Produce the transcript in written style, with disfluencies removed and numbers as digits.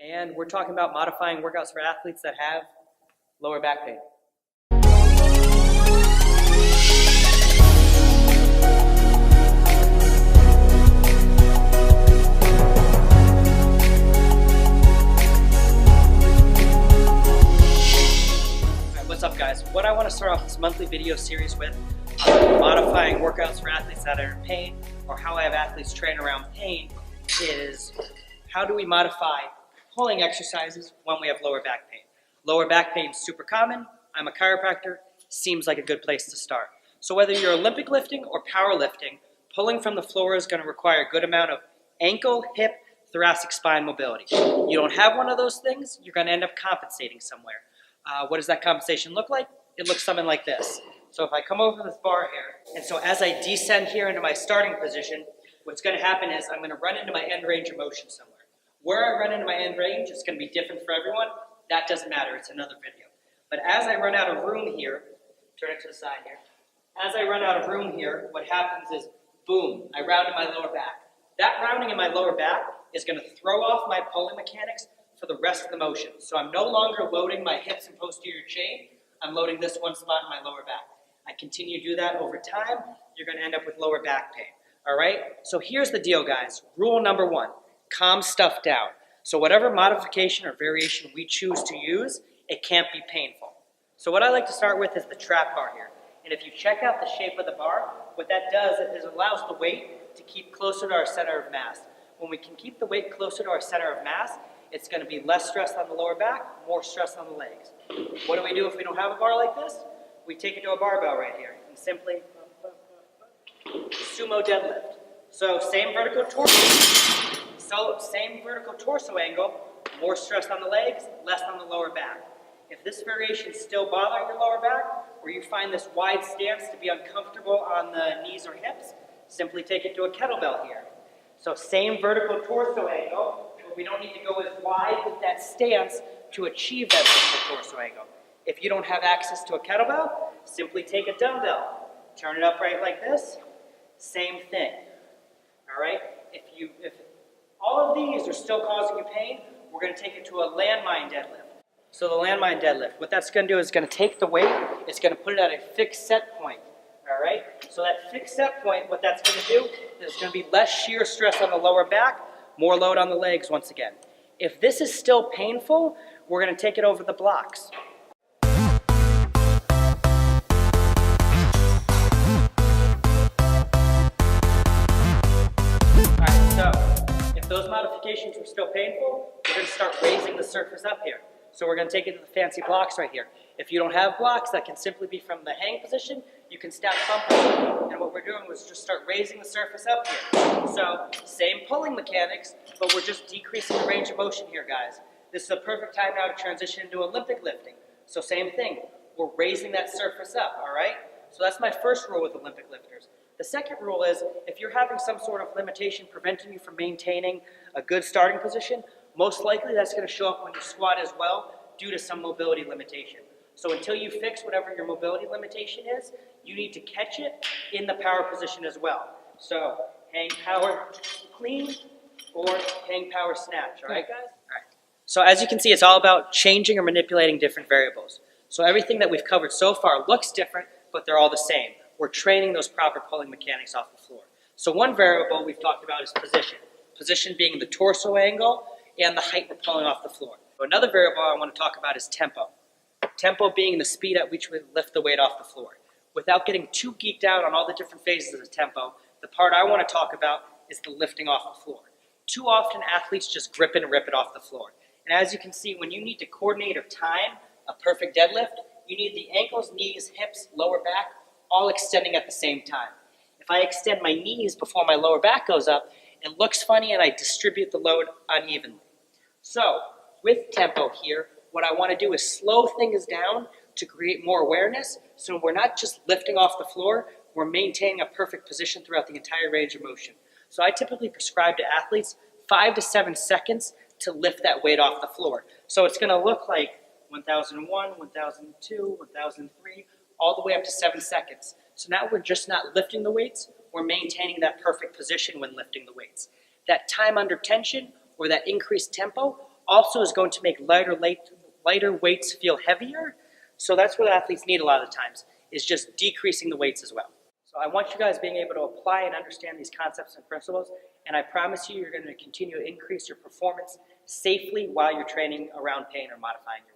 And we're talking about modifying workouts for athletes that have lower back pain. What's up, guys? What I want to start off this monthly video series with modifying workouts for athletes that are in pain, or how I have athletes train around pain, is how do we modify pulling exercises when we have lower back pain. Lower back pain is super common. I'm a chiropractor. Seems like a good place to start. So whether you're Olympic lifting or powerlifting, pulling from the floor is going to require a good amount of ankle, hip, thoracic spine mobility. You don't have one of those things, you're going to end up compensating somewhere. What does that compensation look like? It looks something like this. So if I come over this bar here, and so as I descend here into my starting position, what's going to happen is I'm going to run into my end range of motion somewhere. Where I run into my end range is going to be different for everyone. That doesn't matter. It's another video. But as I run out of room here, turn it to the side here. As I run out of room here, what happens is, boom, I round in my lower back. That rounding in my lower back is going to throw off my pulling mechanics for the rest of the motion. So I'm no longer loading my hips and posterior chain. I'm loading this one spot in my lower back. I continue to do that over time, you're going to end up with lower back pain. All right? So here's the deal, guys. Rule number one. Calm stuff down. So whatever modification or variation we choose to use, it can't be painful. So what I like to start with is the trap bar here. And if you check out the shape of the bar, what that does is it allows the weight to keep closer to our center of mass. When we can keep the weight closer to our center of mass, it's going to be less stress on the lower back, more stress on the legs. What do we do if we don't have a bar like this? We take it to a barbell right here and simply sumo deadlift. So same vertical torso. So same vertical torso angle, more stress on the legs, less on the lower back. If this variation is still bothering your lower back, or you find this wide stance to be uncomfortable on the knees or hips, simply take it to a kettlebell here. So same vertical torso angle, but we don't need to go as wide with that stance to achieve that vertical torso angle. If you don't have access to a kettlebell, simply take a dumbbell, turn it upright like this, same thing. All right? If all of these are still causing you pain, we're going to take it to a landmine deadlift. So the landmine deadlift, what that's going to do is going to take the weight, it's going to put it at a fixed set point. All right? So that fixed set point, what that's going to do is going to be less shear stress on the lower back, more load on the legs once again. If this is still painful, we're going to take it over the blocks. If those modifications were still painful, we're going to start raising the surface up here. So we're going to take it to the fancy blocks right here. If you don't have blocks, that can simply be from the hang position. You can stack pumpers. And what we're doing was just start raising the surface up here. So same pulling mechanics, but we're just decreasing the range of motion here, guys. This is a perfect time now to transition into Olympic lifting. So same thing. We're raising that surface up, all right? So that's my first rule with Olympic lifters. The second rule is, if you're having some sort of limitation preventing you from maintaining a good starting position, most likely that's going to show up when you squat as well due to some mobility limitation. So until you fix whatever your mobility limitation is, you need to catch it in the power position as well. So hang power clean or hang power snatch, all right, guys? All right. So as you can see, it's all about changing or manipulating different variables. So everything that we've covered so far looks different, but they're all the same. We're training those proper pulling mechanics off the floor. So one variable we've talked about is position. Position being the torso angle and the height we're pulling off the floor. Another variable I want to talk about is tempo. Tempo being the speed at which we lift the weight off the floor. Without getting too geeked out on all the different phases of tempo, the part I want to talk about is the lifting off the floor. Too often athletes just grip it and rip it off the floor. And as you can see, when you need to coordinate or time a perfect deadlift, you need the ankles, knees, hips, lower back, all extending at the same time. If I extend my knees before my lower back goes up, it looks funny and I distribute the load unevenly. So, with tempo here, what I want to do is slow things down to create more awareness, so we're not just lifting off the floor, we're maintaining a perfect position throughout the entire range of motion. So I typically prescribe to athletes 5 to 7 seconds to lift that weight off the floor. So it's going to look like 1001, 1002, 1003, all the way up to 7 seconds. So now we're just not lifting the weights, we're maintaining that perfect position when lifting the weights. That time under tension or that increased tempo also is going to make lighter weights feel heavier. So that's what athletes need a lot of the times, is just decreasing the weights as well. So I want you guys being able to apply and understand these concepts and principles, and I promise you, you're going to continue to increase your performance safely while you're training around pain or modifying your